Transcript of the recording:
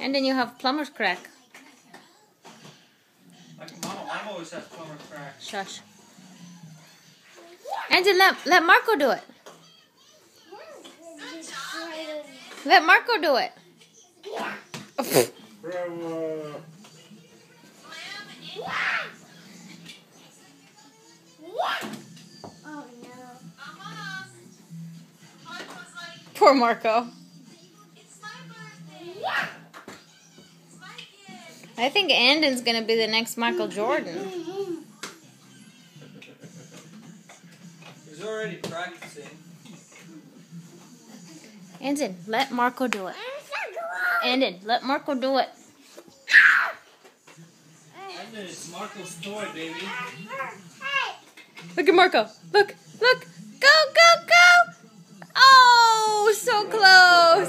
And then you have plumber's crack. Like Mama always has plumber's crack. Shush. And then let Marco do it. Let Marco do it. Bravo. Oh no. Poor Marco. I think Andon's gonna be the next Michael Jordan. He's already practicing. Andon, let Marco do it. Andon, let Marco do it. Andon, it's Marco's toy, baby. Look at Marco. Look, look. Go, go, go. Oh, so close.